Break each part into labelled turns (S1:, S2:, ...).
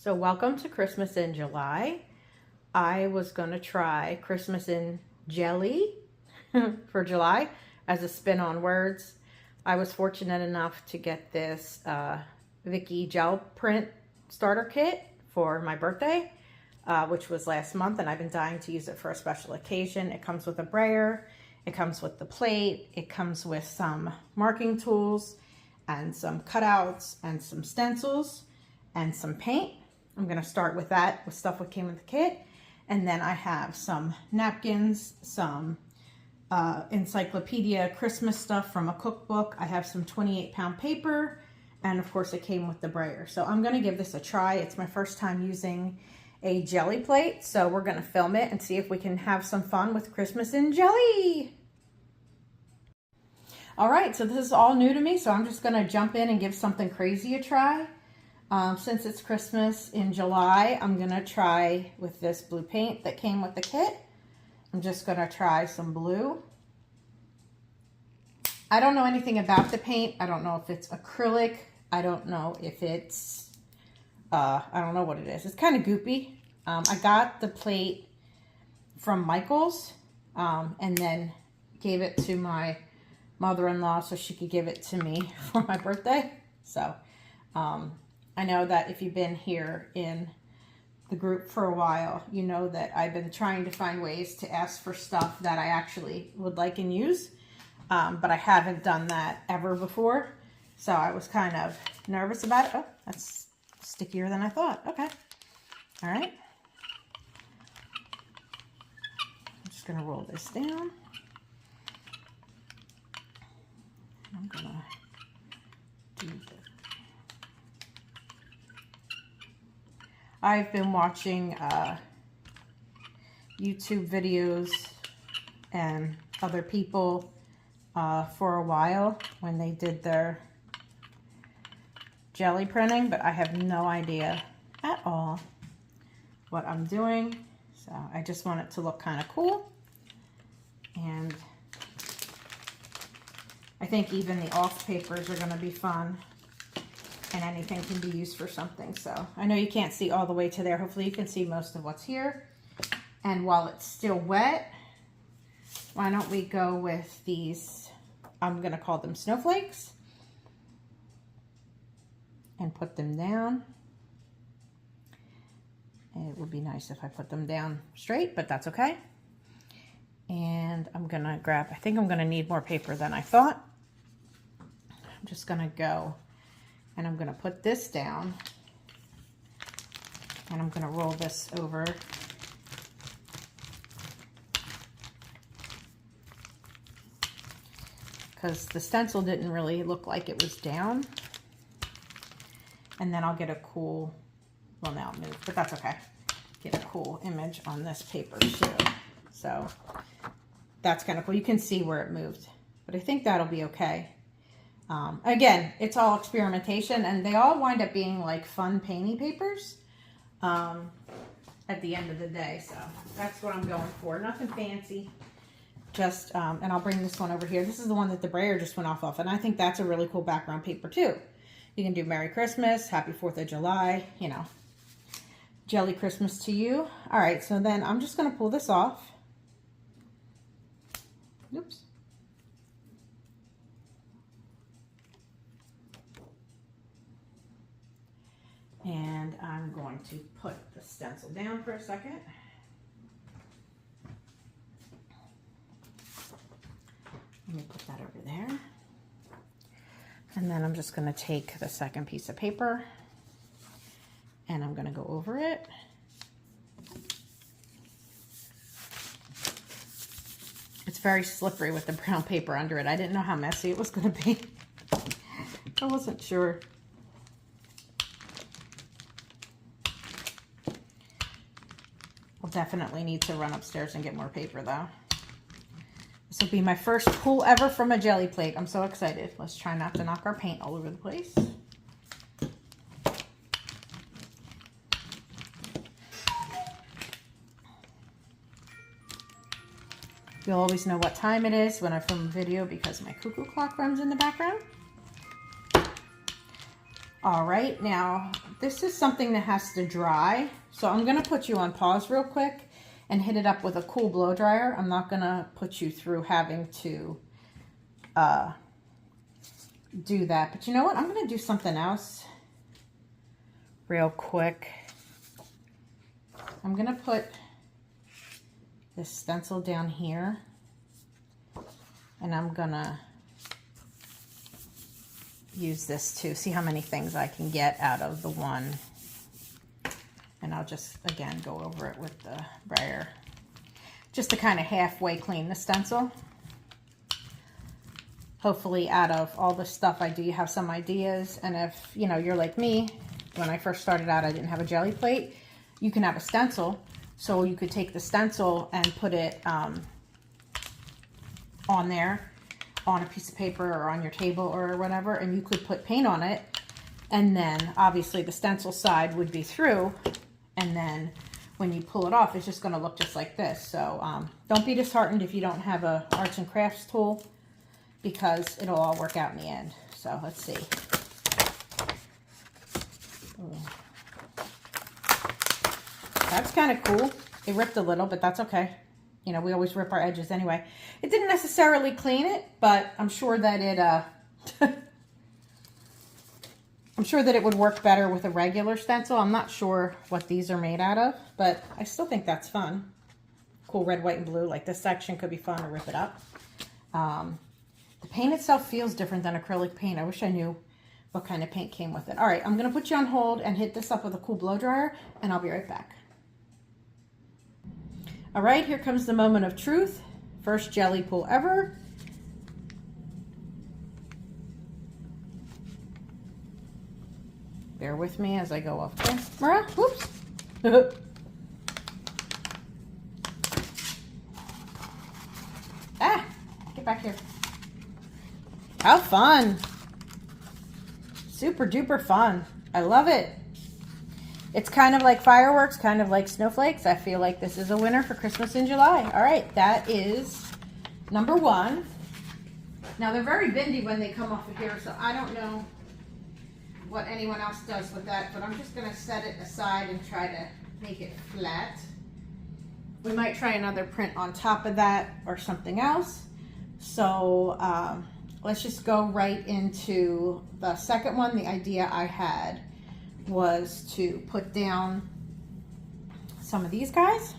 S1: So welcome to Christmas in July. I was going to try Christmas in Gelli for July as a spin on words. I was fortunate enough to get this Vicky gel print starter kit for my birthday, which was last month, and I've been dying to use it for a special occasion. It comes with a brayer, it comes with the plate, it comes with some marking tools and some cutouts and some stencils and some paint. I'm going to start with that, with stuff that came with the kit. And then I have some napkins, some encyclopedia Christmas stuff from a cookbook. I have some 28-pound paper, and of course it came with the brayer. So I'm going to give this a try. It's my first time using a jelly plate, so we're going to film it and see if we can have some fun with Christmas in Gelli. All right, so this is all new to me, so I'm just going to jump in and give something crazy a try. Since it's Christmas in July, I'm going to try with this blue paint that came with the kit. I'm just going to try some blue. I don't know anything about the paint. I don't know if it's acrylic. I don't know if it's, I don't know what it is. It's kind of goopy. I got the plate from Michael's and then gave it to my mother-in-law so she could give it to me for my birthday. So, I know that if you've been here in the group for a while, you know that I've been trying to find ways to ask for stuff that I actually would like and use, but I haven't done that ever before, so I was kind of nervous about it. Oh, that's stickier than I thought. Okay. All right. I'm just going to roll this down. I'm going to do this. I've been watching YouTube videos and other people for a while when they did their jelly printing, but I have no idea at all what I'm doing. So I just want it to look kind of cool. And I think even the off papers are going to be fun. And anything can be used for something. So I know you can't see all the way to there. Hopefully you can see most of what's here. And while it's still wet, why don't we go with these, I'm going to call them snowflakes, and put them down. And it would be nice if I put them down straight, but that's okay. And I'm going to grab, I think I'm going to need more paper than I thought. I'm just going to go. And I'm going to put this down, and I'm going to roll this over. Because the stencil didn't really look like it was down. And then I'll get a cool, well now it moved, but that's okay. Get a cool image on this paper too. So that's kind of cool. You can see where it moved, but I think that'll be okay. Again, it's all experimentation, and they all wind up being like fun painty papers at the end of the day. So that's what I'm going for. Nothing fancy. Just, and I'll bring this one over here. This is the one that the brayer just went off of, and I think that's a really cool background paper too. You can do Merry Christmas, Happy 4th of July, you know, Jelly Christmas to you. All right, so then I'm just going to pull this off. Oops. And I'm going to put the stencil down for a second. Let me put that over there. And then I'm just going to take the second piece of paper and I'm going to go over it. It's very slippery with the brown paper under it. I didn't know how messy it was going to be. I wasn't sure. We'll definitely need to run upstairs and get more paper though. This will be my first pull ever from a jelly plate. I'm so excited. Let's try not to knock our paint all over the place. You'll always know what time it is when I film a video because my cuckoo clock runs in the background. All right, now this is something that has to dry. So I'm gonna put you on pause real quick and hit it up with a cool blow dryer. I'm not gonna put you through having to do that. But you know what? I'm gonna do something else real quick. I'm gonna put this stencil down here and I'm gonna use this to see how many things I can get out of the one. And I'll just, again, go over it with the brayer. Just to kind of halfway clean the stencil. Hopefully out of all the stuff I do, you have some ideas. And if, you know, you're like me, when I first started out, I didn't have a Gelli plate. You can have a stencil. So you could take the stencil and put it on there, on a piece of paper or on your table or whatever, and you could put paint on it, and then obviously the stencil side would be through, and then when you pull it off, it's just going to look just like this. So don't be disheartened if you don't have a arts and crafts tool, because it'll all work out in the end. So let's see. Ooh. That's kind of cool. It ripped a little, but that's okay. You know, we always rip our edges anyway. It didn't necessarily clean it, but I'm sure that it, I'm sure that it would work better with a regular stencil. I'm not sure what these are made out of, but I still think that's fun. Cool red, white, and blue. Like this section could be fun to rip it up. The paint itself feels different than acrylic paint. I wish I knew what kind of paint came with it. All right, I'm going to put you on hold and hit this up with a cool blow dryer, and I'll be right back. All right, here comes the moment of truth. First Gelli pull ever. Bear with me as I go off camera. Whoops. Ah, get back here. How fun. Super duper fun. I love it. It's kind of like fireworks, kind of like snowflakes. I feel like this is a winner for Christmas in July. All right, that is number one. Now, they're very bendy when they come off of here, so I don't know what anyone else does with that, but I'm just going to set it aside and try to make it flat. We might try another print on top of that or something else. So let's just go right into the second one. The idea I had was to put down some of these guys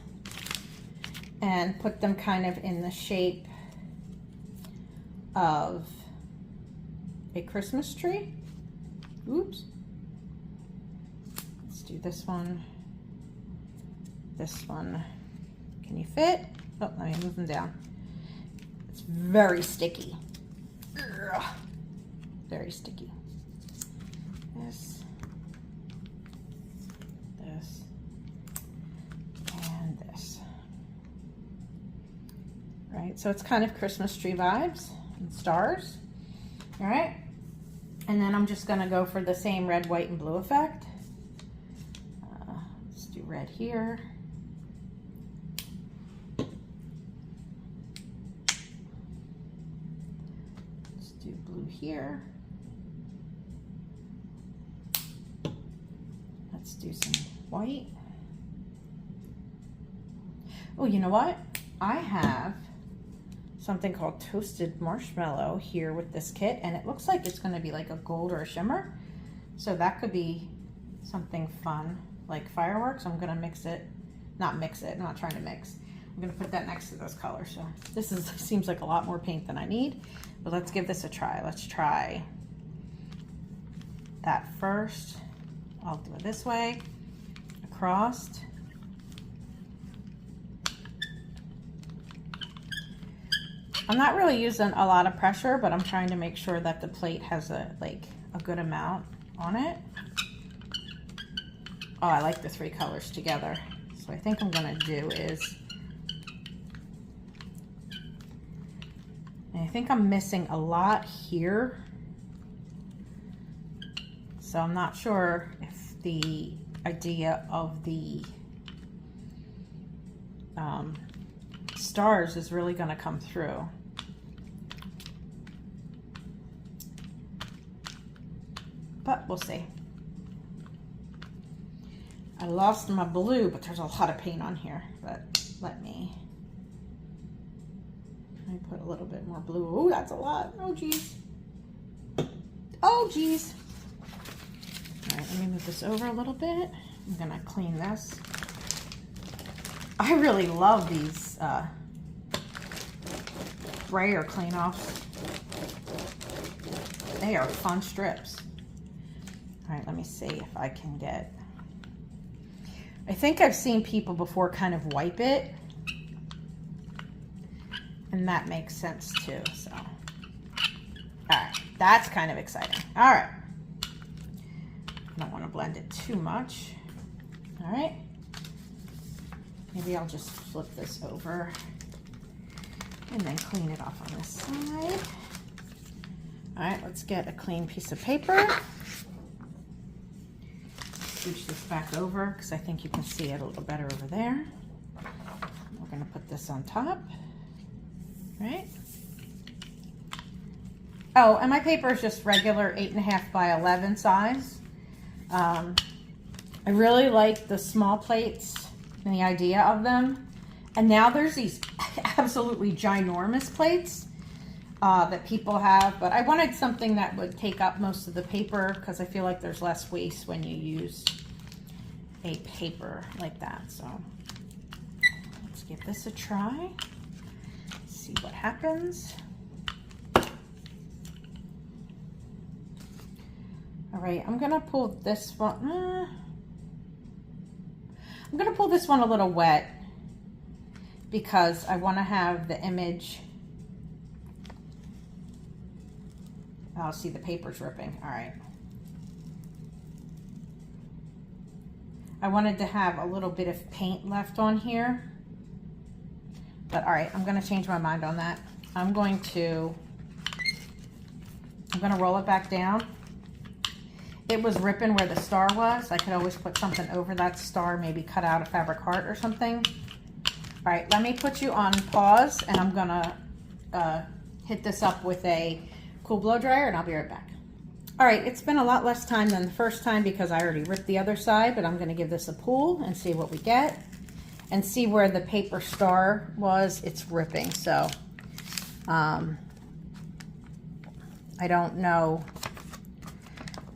S1: and put them kind of in the shape of a Christmas tree. Oops. Let's do this one. This one. Can you fit? Oh, let me move them down. It's very sticky. Ugh. Very sticky. This. This. And this. Right, so it's kind of Christmas tree vibes and stars. All right. And then I'm just going to go for the same red, white, and blue effect. Let's do red here. Let's do blue here. Let's do some white. Oh, you know what? I have something called toasted marshmallow here with this kit, and it looks like it's going to be like a gold or a shimmer, so that could be something fun like fireworks. I'm going to mix it, not mix it, I'm not trying to mix. I'm going to put that next to those colors. So this seems like a lot more paint than I need, but let's give this a try. Let's try that first. I'll do it this way, across. I'm not really using a lot of pressure, but I'm trying to make sure that the plate has a good amount on it. Oh, I like the three colors together. So I think I'm gonna do is, and I think I'm missing a lot here. So I'm not sure if the idea of the stars is really going to come through. but we'll see. I lost my blue, but there's a lot of paint on here. But let me put a little bit more blue. Oh, that's a lot. Oh, geez. Oh, geez. All right, let me move this over a little bit. I'm gonna clean this. I really love these sprayer clean-offs. They are fun strips. All right, let me see if I can get... I think I've seen people before kind of wipe it, and that makes sense too, so. All right, that's kind of exciting. All right. I don't want to blend it too much. All right. Maybe I'll just flip this over and then clean it off on this side. All right, let's get a clean piece of paper. Scooch this back over because I think you can see it a little better over there. We're going to put this on top. All right. Oh, and my paper is just regular 8.5 by 11 size. I really like the small plates and the idea of them. And now there's these absolutely ginormous plates that people have, but I wanted something that would take up most of the paper because I feel like there's less waste when you use a paper like that. So let's give this a try, see what happens. All right, I'm gonna pull this one. I'm gonna pull this one a little wet because I want to have the image. Oh, see, the paper's ripping. All right. I wanted to have a little bit of paint left on here, but all right, I'm gonna change my mind on that. I'm gonna roll it back down. It was ripping where the star was. I could always put something over that star, maybe cut out a fabric heart or something. All right, let me put you on pause, and I'm gonna hit this up with a cool blow dryer, and I'll be right back. All right, it's been a lot less time than the first time because I already ripped the other side, but I'm gonna give this a pull and see what we get, and see where the paper star was. It's ripping, so I don't know.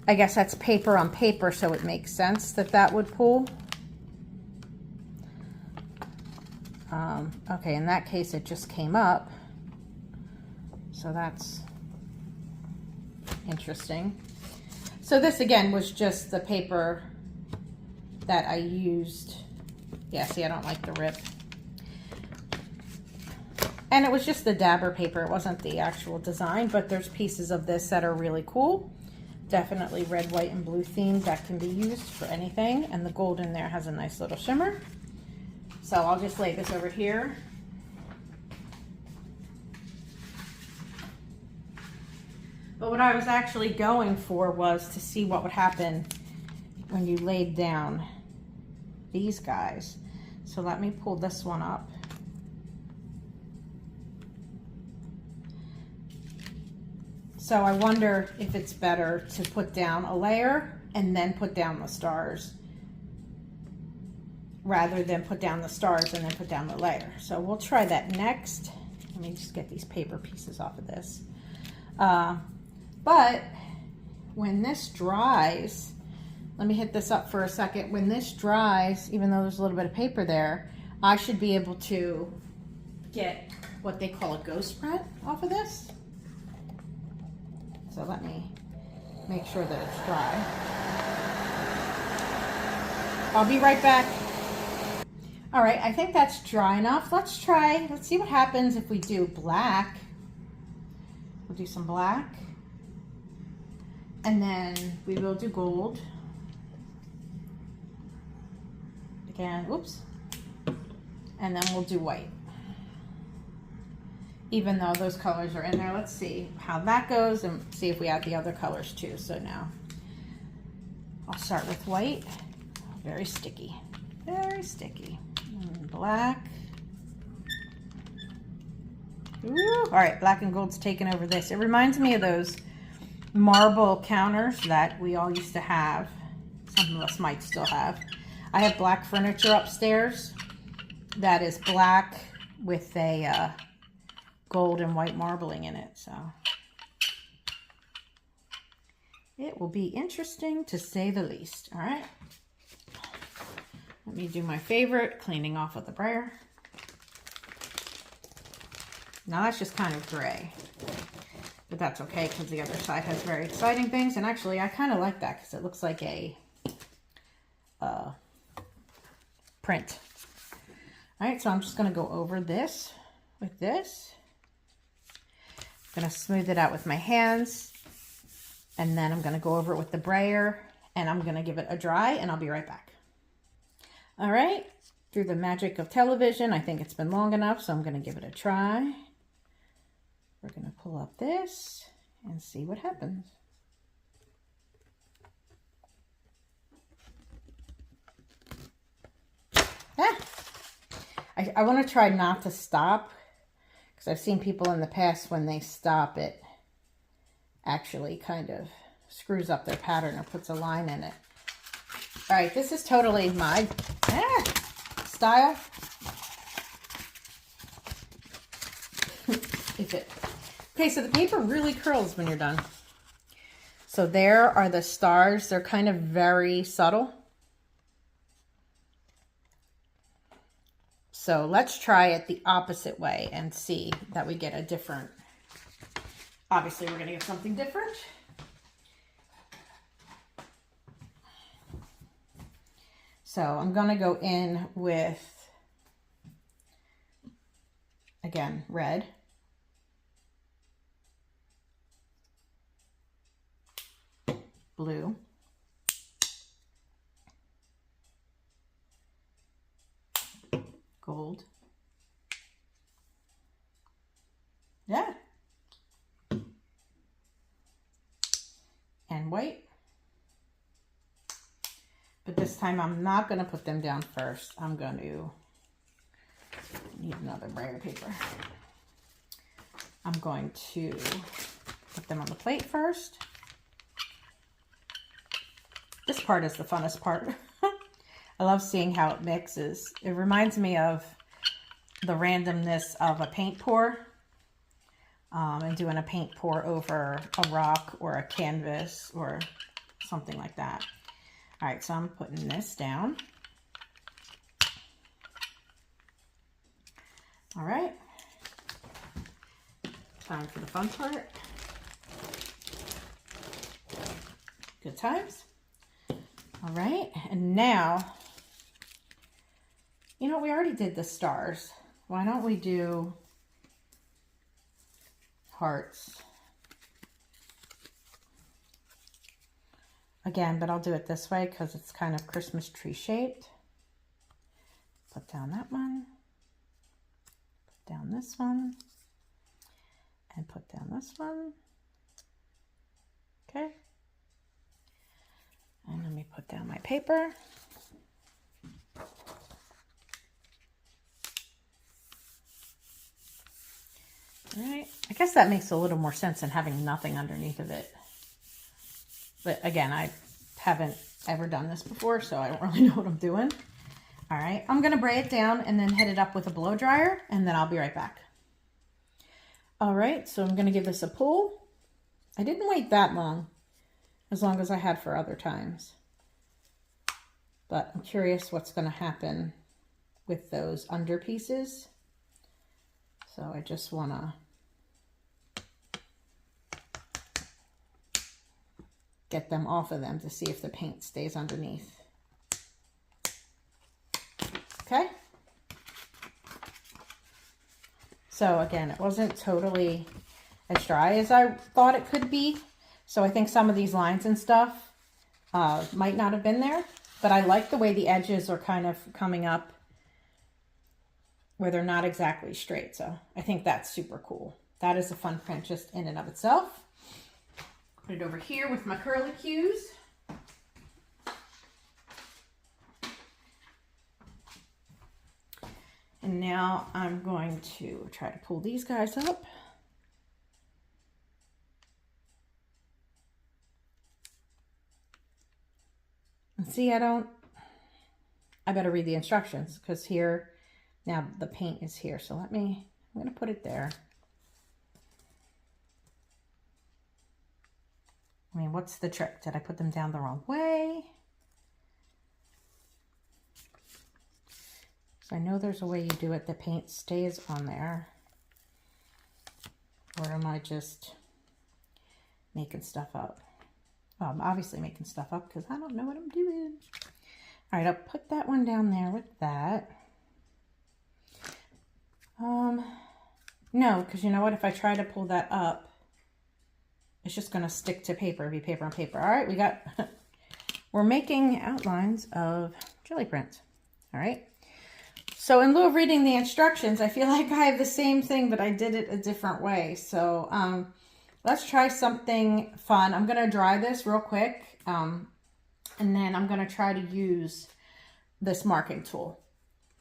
S1: I guess that's paper on paper, so it makes sense that that would pull. Okay, in that case, it just came up. So that's interesting. So this, again, was just the paper that I used. Yeah, see, I don't like the rip. And it was just the dabber paper. It wasn't the actual design, but there's pieces of this that are really cool. Definitely red, white, and blue themed that can be used for anything. And the gold in there has a nice little shimmer. So I'll just lay this over here. But what I was actually going for was to see what would happen when you laid down these guys. So let me pull this one up. So I wonder if it's better to put down a layer and then put down the stars, rather than put down the stars and then put down the layer. So we'll try that next. Let me just get these paper pieces off of this. But when this dries, let me hit this up for a second. When this dries, even though there's a little bit of paper there, I should be able to get what they call a ghost print off of this. So let me make sure that it's dry. I'll be right back. All right, I think that's dry enough. Let's see what happens if we do black. We'll do some black. And then we will do gold. Again, oops. And then we'll do white. Even though those colors are in there, let's see how that goes and see if we add the other colors too. So now I'll start with white. Very sticky, very sticky. And black. Ooh. All right, black and gold's taken over this. It reminds me of those marble counters that we all used to have. Some of us might still have. I have black furniture upstairs that is black with a gold and white marbling in it. So it will be interesting to say the least. All right. Let me do my favorite, cleaning off with the brayer. Now that's just kind of gray, but that's okay because the other side has very exciting things. And actually I kind of like that because it looks like a print. All right, so I'm just going to go over this with this. I'm going to smooth it out with my hands, and then I'm going to go over it with the brayer, and I'm going to give it a dry, and I'll be right back. All right, through the magic of television, I think it's been long enough, so I'm going to give it a try. We're going to pull up this and see what happens. I want to try not to stop, because I've seen people in the past when they stop, it actually kind of screws up their pattern or puts a line in it. All right, this is totally my style. Okay, so the paper really curls when you're done. So there are the stars. They're kind of very subtle. So let's try it the opposite way and see that we get a different, obviously we're going to get something different. So I'm going to go in with, again, red. Blue. Gold. Yeah. And white. But this time I'm not going to put them down first. I'm going to need another brayer paper. I'm going to put them on the plate first. This part is the funnest part. I love seeing how it mixes. It reminds me of the randomness of a paint pour, and doing a paint pour over a rock or a canvas or something like that. All right, so I'm putting this down. All right, time for the fun part. Good times. All right, and now, you know, we already did the stars. Why don't we do hearts again, but I'll do it this way because it's kind of Christmas tree shaped. Put down that one, put down this one, and put down this one. Okay. And let me put down my paper. All right, I guess that makes a little more sense than having nothing underneath of it. But again, I haven't ever done this before, so I don't really know what I'm doing. All right, I'm gonna braid it down and then head it up with a blow dryer, and then I'll be right back. All right, so I'm gonna give this a pull. I didn't wait that long as I had for other times. But I'm curious what's gonna happen with those under pieces. So I just wanna get them off of them to see if the paint stays underneath. Okay. So again, it wasn't totally as dry as I thought it could be. So I think some of these lines and stuff might not have been there, but I like the way the edges are kind of coming up where they're not exactly straight. So I think that's super cool. That is a fun print just in and of itself. Put it over here with my curly cues. And now I'm going to try to pull these guys up. see, I better read the instructions because here, now the paint is here. So I'm going to put it there. I mean, what's the trick? Did I put them down the wrong way? So I know there's a way you do it. The paint stays on there. Or am I just making stuff up? Well, I'm obviously making stuff up because I don't know what I'm doing. All right, I'll put that one down there with that. No, because you know what? If I try to pull that up, it's just going to stick to paper. It'll be paper on paper. All right, we're making outlines of jelly prints. All right. So in lieu of reading the instructions, I feel like I have the same thing, but I did it a different way. So let's try something fun. I'm going to dry this real quick. And then I'm going to try to use this marking tool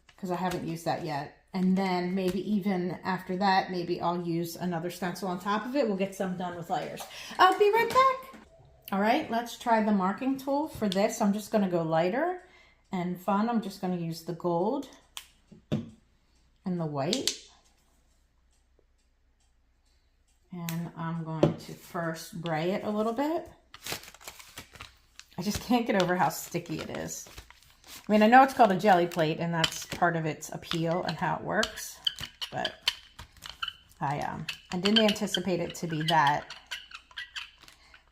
S1: because I haven't used that yet. And then maybe even after that, maybe I'll use another stencil on top of it. We'll get some done with layers. I'll be right back. All right, let's try the marking tool for this. I'm just going to go lighter and fun. I'm just going to use the gold and the white. And I'm going to first bray it a little bit. I just can't get over how sticky it is. I mean, I know it's called a jelly plate and that's part of its appeal and how it works, but I didn't anticipate it to be that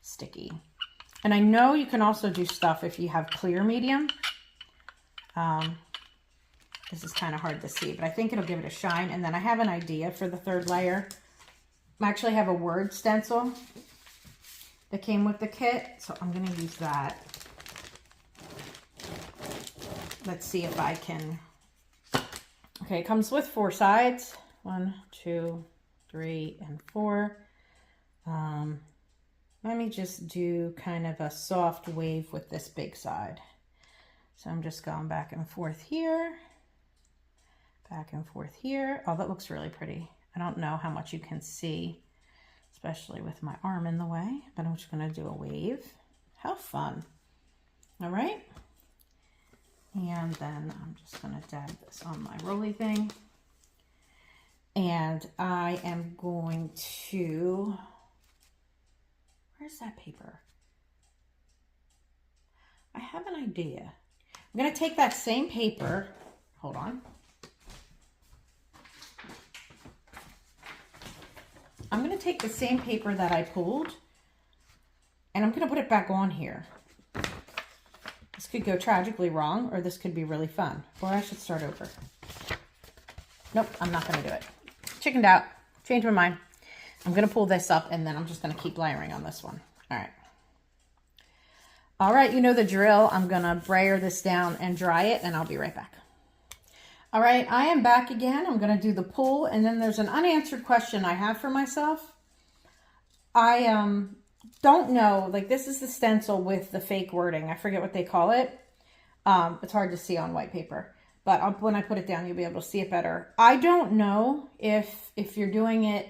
S1: sticky. And I know you can also do stuff if you have clear medium. This is kind of hard to see, but I think it'll give it a shine. And then I have an idea for the third layer. I actually have a word stencil that came with the kit, so I'm going to use that. Let's see if I can. Okay, it comes with 4 sides. 1, 2, 3, and 4. Let me just do kind of a soft wave with this big side. So I'm just going back and forth here. Back and forth here. Oh, that looks really pretty. I don't know how much you can see, especially with my arm in the way, but I'm just going to do a wave. How fun. All right. And then I'm just going to dab this on my roly thing. And I am going to, where's that paper? I have an idea. I'm going to take that same paper, hold on. I'm going to take the same paper that I pulled and I'm going to put it back on here. This could go tragically wrong, or this could be really fun. Or I should start over. Nope, I'm not going to do it. Chickened out. Changed my mind. I'm going to pull this up, and then I'm just going to keep layering on this one. All right. All right, you know the drill. I'm going to brayer this down and dry it, and I'll be right back. All right, I am back again. I'm going to do the pull, and then there's an unanswered question I have for myself. I don't know, like this is the stencil with the fake wording. I forget what they call it. It's hard to see on white paper, but when I put it down, you'll be able to see it better. I don't know if you're doing it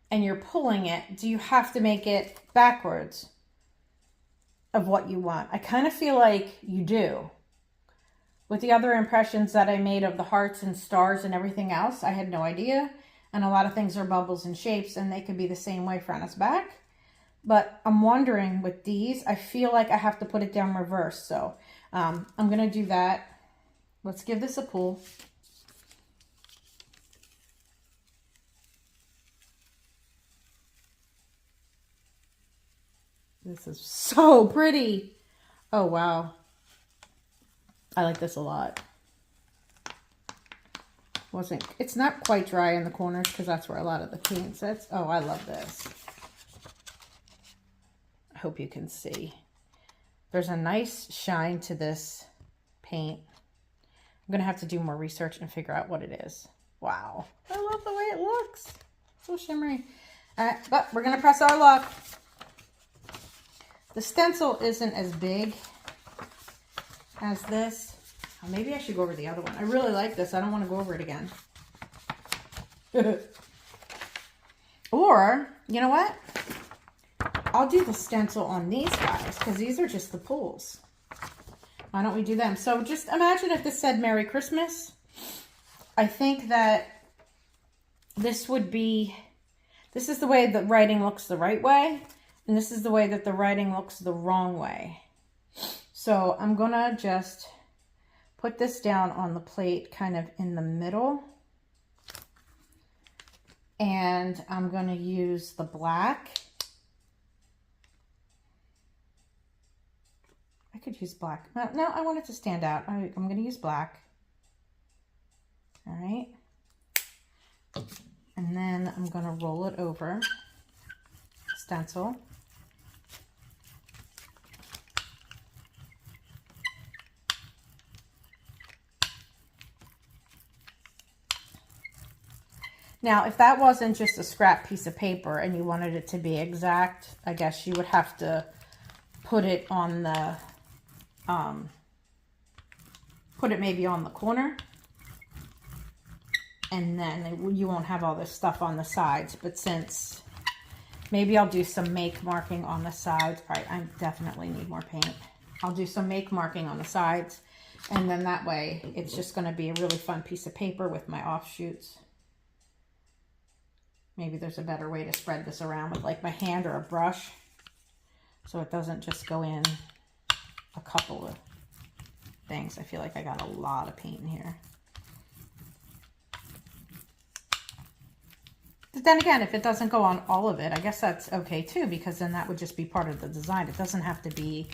S1: and you're pulling it, do you have to make it backwards of what you want? I kind of feel like you do. With the other impressions that I made of the hearts and stars and everything else, I had no idea. And a lot of things are bubbles and shapes, and they could be the same way front as back. But I'm wondering with these, I feel like I have to put it down reverse. So I'm going to do that. Let's give this a pull. This is so pretty. Oh, wow. I like this a lot. It's not quite dry in the corners because that's where a lot of the paint sits. Oh, I love this. I hope you can see. There's a nice shine to this paint. I'm going to have to do more research and figure out what it is. Wow. I love the way it looks. So shimmery. All right, but we're going to press our luck. The stencil isn't as big as this. Oh, maybe I should go over the other one. I really like this. I don't want to go over it again. Or, you know what? I'll do the stencil on these guys because these are just the pulls. Why don't we do them? So just imagine if this said Merry Christmas. I think that this would be, this is the way the writing looks the right way, and this is the way that the writing looks the wrong way. So I'm gonna just put this down on the plate kind of in the middle. And I'm gonna use the black. I could use black. No, I want it to stand out. I'm gonna use black. All right. And then I'm gonna roll it over, stencil. Now, if that wasn't just a scrap piece of paper and you wanted it to be exact, I guess you would have to put it on the, put it maybe on the corner. And then you won't have all this stuff on the sides. But since, maybe I'll do some make marking on the sides. All right, I definitely need more paint. I'll do some make marking on the sides. And then that way, it's just going to be a really fun piece of paper with my offshoots. Maybe there's a better way to spread this around with like my hand or a brush, so it doesn't just go in a couple of things. I feel like I got a lot of paint in here. But then again, if it doesn't go on all of it, I guess that's okay too, because then that would just be part of the design. It doesn't have to be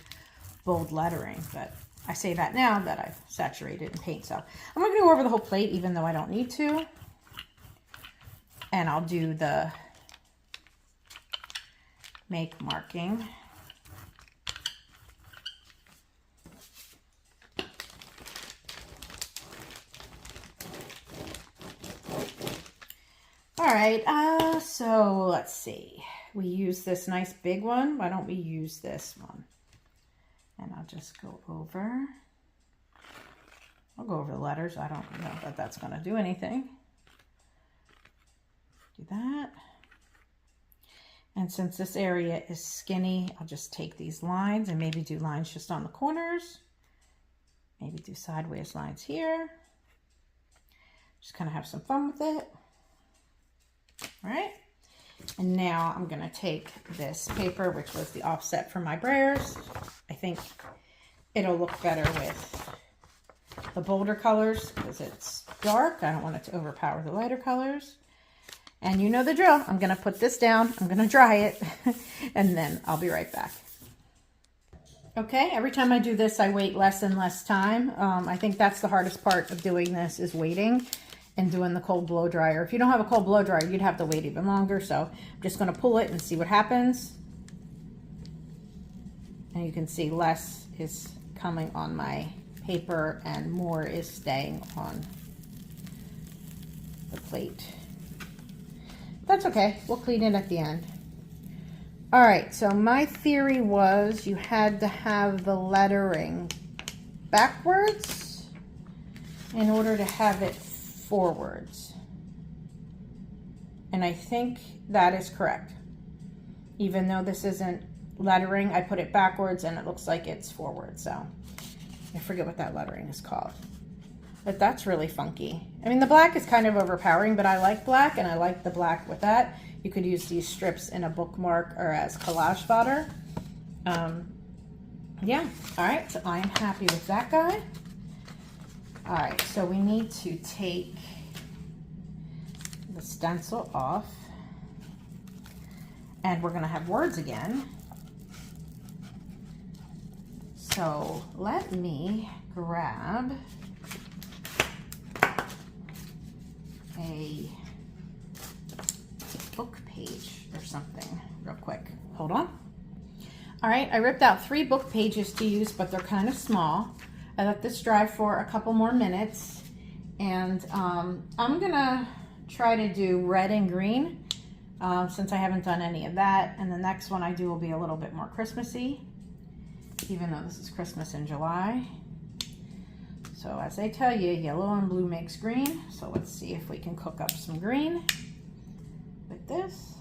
S1: bold lettering, but I say that now that I've saturated in paint. So I'm going to go over the whole plate, even though I don't need to. And I'll do the make marking. All right, so let's see. We use this nice big one. Why don't we use this one? And I'll just go over. I'll go over the letters. I don't know that that's going to do anything. Do that. And since this area is skinny, I'll just take these lines and maybe do lines just on the corners. Maybe do sideways lines here. Just kind of have some fun with it. All right. And now I'm going to take this paper, which was the offset for my brayers. I think it'll look better with the bolder colors because it's dark. I don't want it to overpower the lighter colors. And you know the drill. I'm going to put this down. I'm going to dry it. And then I'll be right back. Okay, every time I do this, I wait less and less time. I think that's the hardest part of doing this is waiting and doing the cold blow dryer. If you don't have a cold blow dryer, you'd have to wait even longer. So I'm just going to pull it and see what happens. And you can see less is coming on my paper and more is staying on the plate. That's okay. We'll clean it at the end. All right, so my theory was you had to have the lettering backwards in order to have it forwards. And I think that is correct. Even though this isn't lettering, I put it backwards and it looks like it's forward. So I forget what that lettering is called. But that's really funky. I mean, the black is kind of overpowering, but I like black and I like the black with that. You could use these strips in a bookmark or as collage fodder. Yeah, all right, so I am happy with that guy. All right, so we need to take the stencil off and we're gonna have words again. So let me grab a book page or something real quick. Hold on. All right, I ripped out 3 book pages to use, but they're kind of small. I let this dry for a couple more minutes, and I'm gonna try to do red and green since I haven't done any of that. And the next one I do will be a little bit more Christmassy, even though this is Christmas in July. So as I tell you, yellow and blue makes green. So let's see if we can cook up some green with this.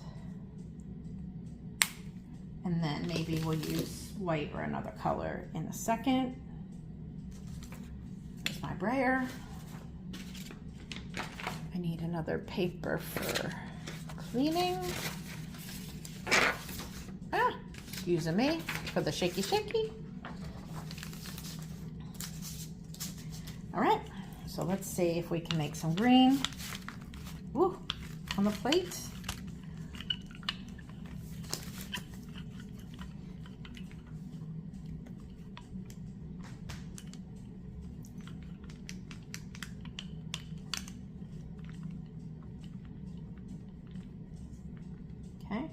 S1: And then maybe we'll use white or another color in a second. brayer. I need another paper for cleaning. Excuse me for the shaky shaky. All right, so let's see if we can make some green. Woo, on the plate. Okay.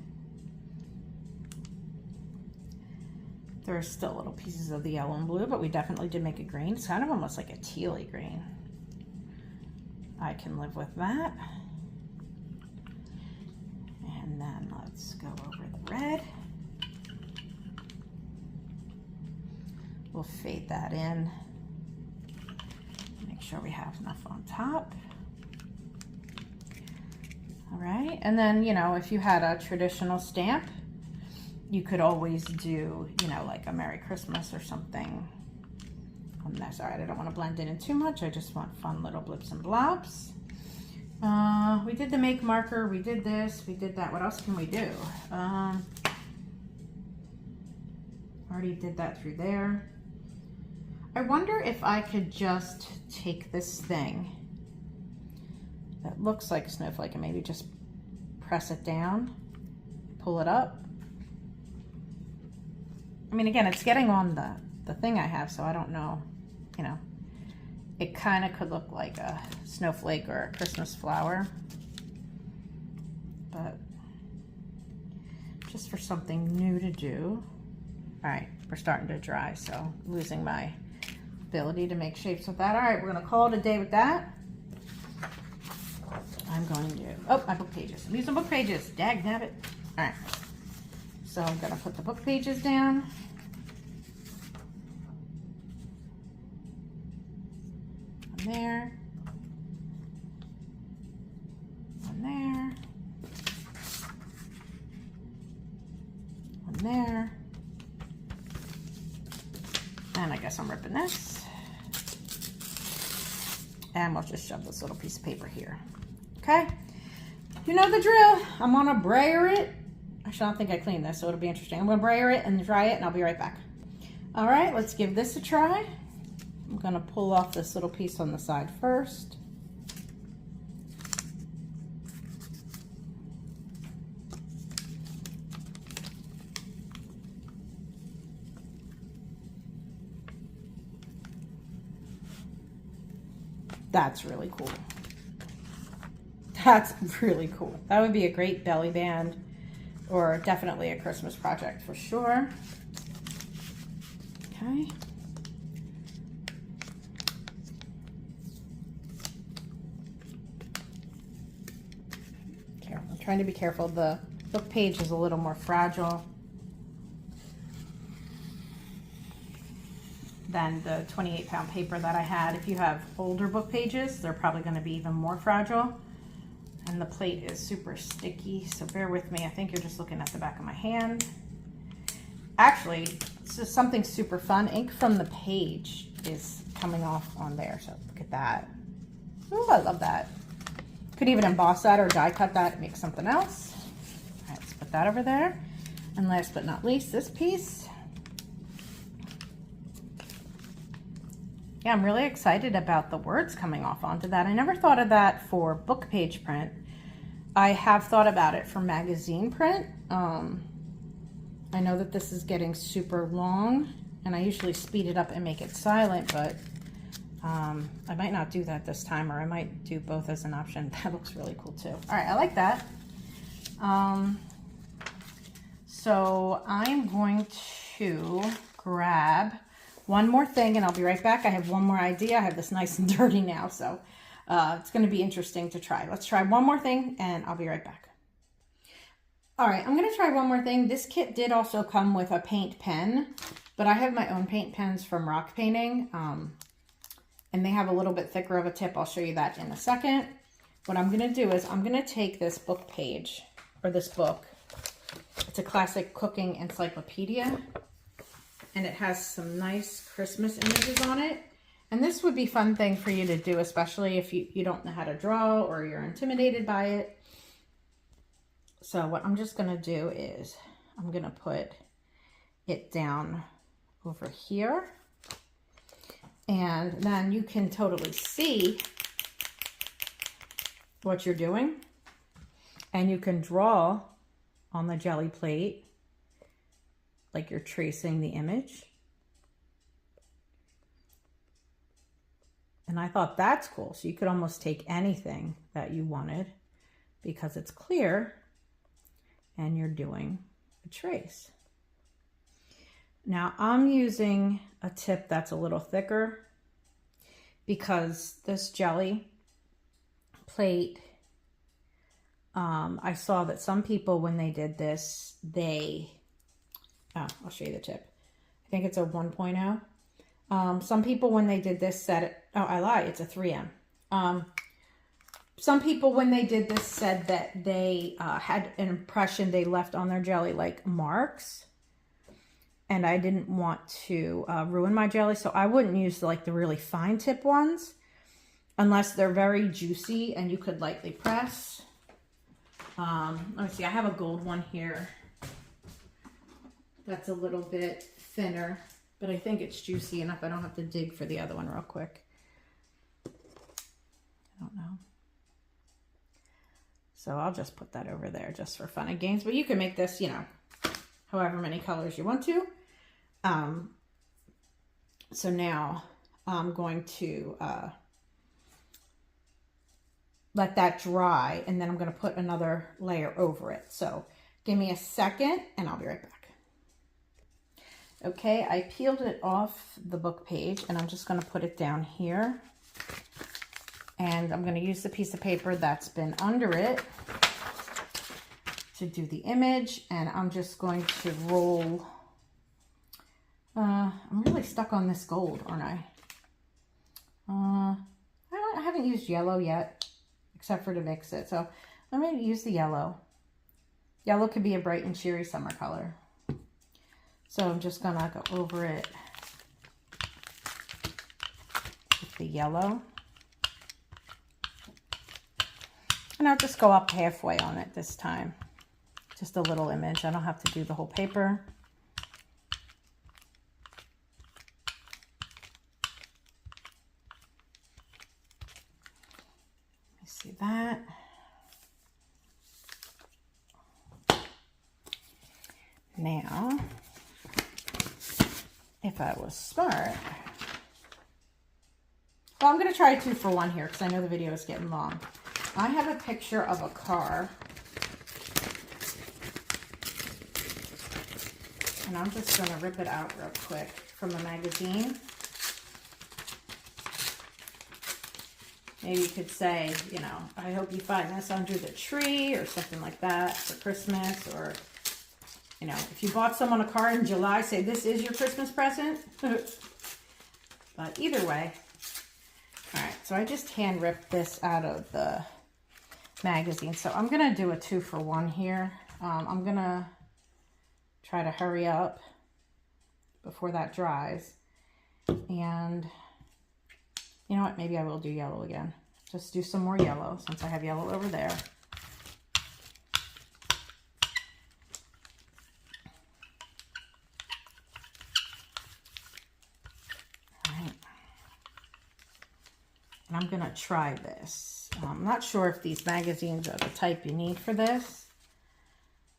S1: There are still little pieces of the yellow and blue, but we definitely did make a green. It's kind of almost like a tealy green. I can live with that. And then let's go over the red. We'll fade that in. Make sure we have enough on top. All right, and then, you know, if you had a traditional stamp, you could always do, you know, like a Merry Christmas or something on this. All right, I don't want to blend it in too much. I just want fun little blips and blobs. We did the make marker. We did this. We did that. What else can we do? Already did that through there. I wonder if I could just take this thing that looks like a snowflake and maybe just press it down, pull it up. I mean, again, it's getting on the thing I have, so I don't know, you know. It kind of could look like a snowflake or a Christmas flower, but just for something new to do. All right, we're starting to dry, so losing my ability to make shapes with that. All right, we're gonna call it a day with that. I'm going to, oh, my book pages. I'm using book pages, dag nabbit. All right, so I'm gonna put the book pages down. One there. One there. One there. And I guess I'm ripping this. And we'll just shove this little piece of paper here. Okay, you know the drill. I'm gonna brayer it. Actually, I don't think I cleaned this, so it'll be interesting. I'm gonna brayer it and dry it, and I'll be right back. All right, let's give this a try. I'm gonna pull off this little piece on the side first. That's really cool. That's really cool. That would be a great belly band, or definitely a Christmas project for sure. Okay. Careful. I'm trying to be careful. The book page is a little more fragile than the 28-pound paper that I had. If you have older book pages, they're probably going to be even more fragile. And the plate is super sticky, so bear with me. I think you're just looking at the back of my hand. Actually, it's just something super fun. Ink from the page is coming off on there, so look at that. Ooh, I love that. Could even emboss that or die cut that and make something else. All right, let's put that over there. And last but not least, this piece. Yeah, I'm really excited about the words coming off onto that. I never thought of that for book page print. I have thought about it for magazine print. I know that this is getting super long, and I usually speed it up and make it silent, but I might not do that this time, or I might do both as an option. That looks really cool too. All right, I like that. So I'm going to grab one more thing and I'll be right back. I have one more idea. I have this nice and dirty now, so it's going to be interesting to try. Let's try one more thing and I'll be right back. All right, I'm going to try one more thing. This kit did also come with a paint pen, but I have my own paint pens from Rock Painting, and they have a little bit thicker of a tip. I'll show you that in a second. What I'm going to do is I'm going to take this book page, or this book. It's a classic cooking encyclopedia, and it has some nice Christmas images on it. And this would be a fun thing for you to do, especially if you don't know how to draw or you're intimidated by it. So what I'm just going to do is I'm going to put it down over here. And then you can totally see what you're doing. And you can draw on the Gelli plate like you're tracing the image. And I thought that's cool. So you could almost take anything that you wanted because it's clear and you're doing a trace. Now I'm using a tip that's a little thicker because this Gelli plate, I saw that some people, when they did this, I'll show you the tip. I think it's a 1.0. Some people, when they did this, said, I lied, it's a 3M. Some people, when they did this, said that they had an impression they left on their Gelli like marks. And I didn't want to ruin my Gelli, so I wouldn't use like the really fine tip ones unless they're very juicy and you could lightly press. Let me see, I have a gold one here that's a little bit thinner, but I think it's juicy enough. I don't have to dig for the other one real quick. I don't know. So I'll just put that over there just for fun and games. But you can make this, you know, however many colors you want to. So now I'm going to let that dry, and then I'm going to put another layer over it. So give me a second and I'll be right back. Okay, I peeled it off the book page and I'm just going to put it down here. And I'm going to use the piece of paper that's been under it to do the image. And I'm just going to roll. I'm really stuck on this gold, aren't I? I haven't used yellow yet, except for to mix it. So let me use the yellow. Yellow could be a bright and cheery summer color. So I'm just going to go over it with the yellow. And I'll just go up halfway on it this time. Just a little image. I don't have to do the whole paper. Let me see that. Now, if I was smart, well, I'm going to try a 2-for-1 here because I know the video is getting long. I have a picture of a car, and I'm just going to rip it out real quick from a magazine. Maybe you could say, you know, I hope you find this under the tree or something like that for Christmas. Or, you know, if you bought someone a car in July, say this is your Christmas present. But either way. All right, so I just hand ripped this out of the magazine. So I'm going to do a 2-for-1 here. I'm going to try to hurry up before that dries. And you know what? Maybe I will do yellow again. Just do some more yellow since I have yellow over there. All right. And I'm going to try this. I'm not sure if these magazines are the type you need for this.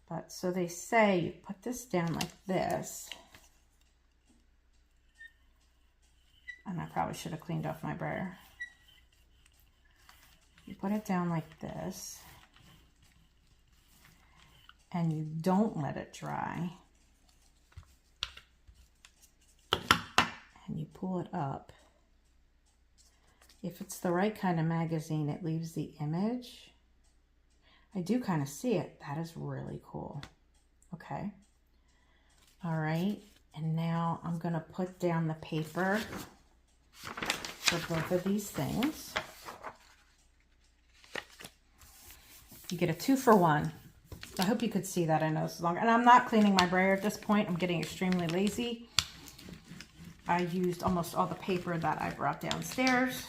S1: But so they say you put this down like this. And I probably should have cleaned off my brayer. You put it down like this. And you don't let it dry. And you pull it up. If it's the right kind of magazine, it leaves the image. I do kind of see it. That is really cool. Okay. All right. And now I'm going to put down the paper for both of these things. You get a 2-for-1. I hope you could see that. I know this is longer. And I'm not cleaning my brayer at this point. I'm getting extremely lazy. I used almost all the paper that I brought downstairs.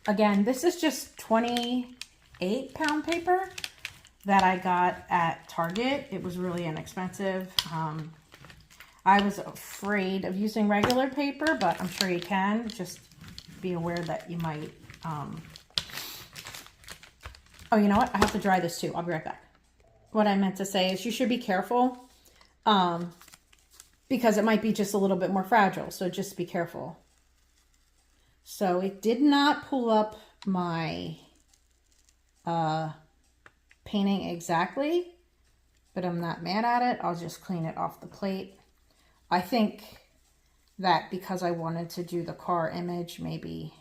S1: Again, this is just 28-pound paper that I got at Target. It was really inexpensive. I was afraid of using regular paper, but I'm sure you can. Just be aware that you might... Oh, you know what? I have to dry this too. I'll be right back. What I meant to say is you should be careful because it might be just a little bit more fragile. So just be careful. So it did not pull up my painting exactly, but I'm not mad at it. I'll just clean it off the plate. I think that because I wanted to do the car image, maybe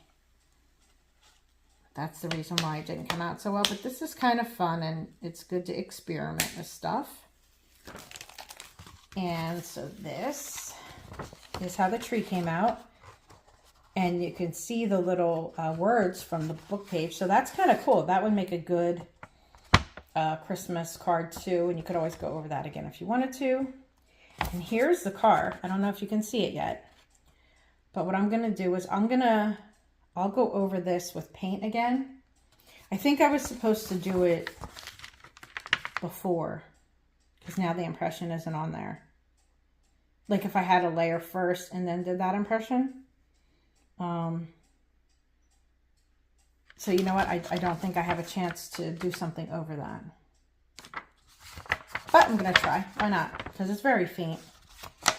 S1: that's the reason why it didn't come out so well. But this is kind of fun, and it's good to experiment with stuff. And so this is how the tree came out. And you can see the little words from the book page. So that's kind of cool. That would make a good Christmas card too. And you could always go over that again if you wanted to. And here's the car. I don't know if you can see it yet. But what I'm going to do is I'll go over this with paint again. I think I was supposed to do it before, because now the impression isn't on there. Like if I had a layer first and then did that impression. So you know what? I don't think I have a chance to do something over that. But I'm going to try. Why not? Because it's very faint.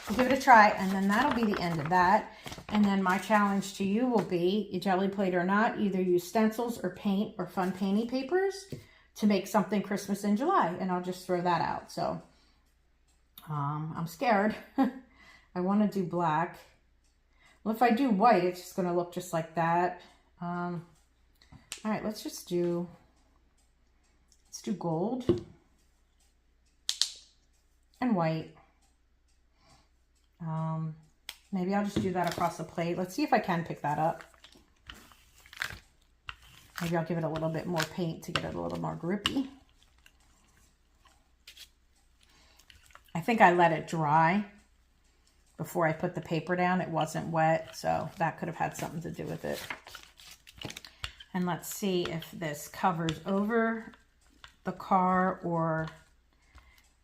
S1: I'll give it a try, and then that'll be the end of that. And then my challenge to you will be, you jelly plate or not, either use stencils or paint or fun painty papers to make something Christmas in July. And I'll just throw that out. So I'm scared. I want to do black. Well, if I do white, it's just going to look just like that. All right, let's do gold and white. Maybe I'll just do that across the plate. Let's see if I can pick that up. Maybe I'll give it a little bit more paint to get it a little more grippy. I think I let it dry before I put the paper down. It wasn't wet, so that could have had something to do with it. And let's see if this covers over the car or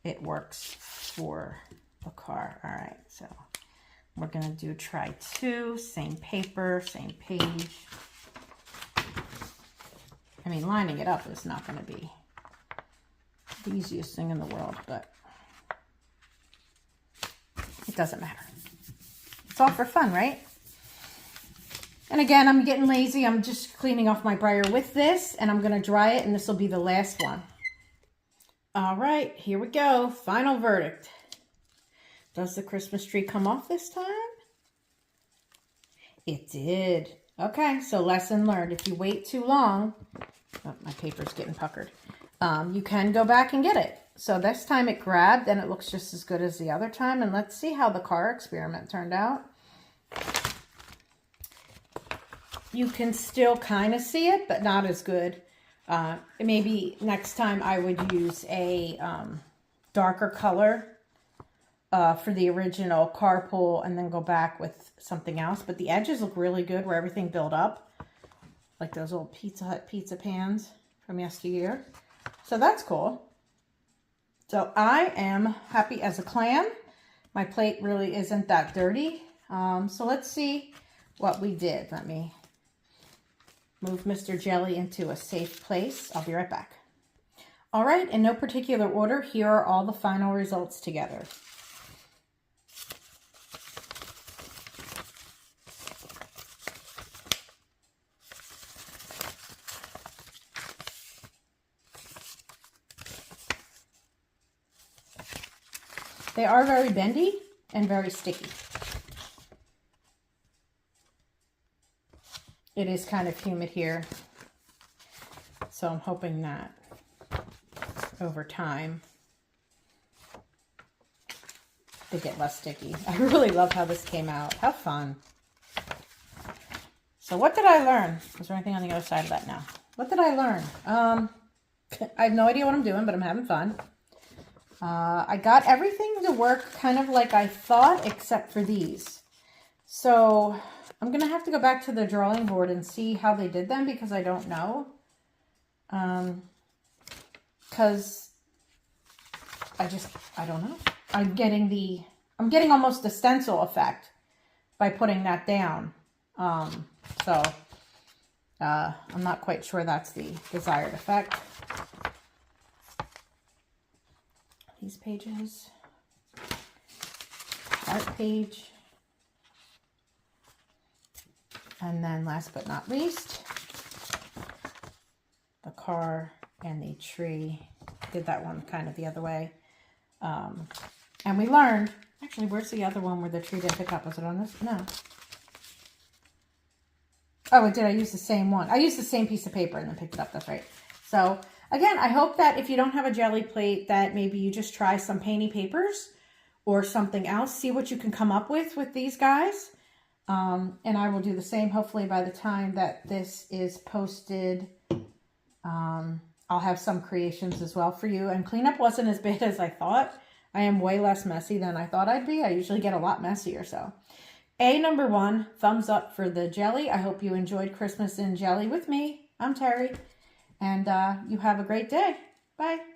S1: it works for the car. All right, so we're going to do try 2, same paper, same page. I mean, lining it up is not going to be the easiest thing in the world, but it doesn't matter. It's all for fun, right? And again, I'm getting lazy. I'm just cleaning off my brayer with this, and I'm going to dry it, and this will be the last one. All right, here we go. Final verdict. Does the Christmas tree come off this time? It did. Okay, so lesson learned. If you wait too long, oh, my paper's getting puckered. You can go back and get it. So this time it grabbed, and it looks just as good as the other time. And let's see how the car experiment turned out. You can still kind of see it, but not as good. Maybe next time I would use a darker color for the original carpool and then go back with something else. But the edges look really good where everything built up. Like those old Pizza Hut pizza pans from yesteryear. So that's cool. So I am happy as a clam. My plate really isn't that dirty. So let's see what we did. Let me move Mr. Jelly into a safe place. I'll be right back. All right, in no particular order, here are all the final results together. They are very bendy and very sticky. It is kind of humid here, so I'm hoping that over time they get less sticky. I really love how this came out. How fun. So what did I learn? Was there anything on the other side of that now? What did I learn? I have no idea what I'm doing, but I'm having fun. I got everything to work kind of like I thought, except for these. So I'm going to have to go back to the drawing board and see how they did them because I don't know. Because I don't know. I'm getting almost the stencil effect by putting that down. So I'm not quite sure that's the desired effect. These pages. Art page. And then last but not least, the car and the tree. Did that one kind of the other way. And we learned, actually, where's the other one where the tree didn't pick up? Was it on this? No. Oh, it did. I used the same one. I used the same piece of paper and then picked it up. That's right. So again, I hope that if you don't have a Gelli plate, that maybe you just try some painty papers or something else. See what you can come up with these guys. And I will do the same. Hopefully by the time that this is posted, I'll have some creations as well for you. And cleanup wasn't as bad as I thought. I am way less messy than I thought I'd be. I usually get a lot messier. So number 1, thumbs up for the Gelli. I hope you enjoyed Christmas in Gelli with me. I'm Terry. And you have a great day. Bye.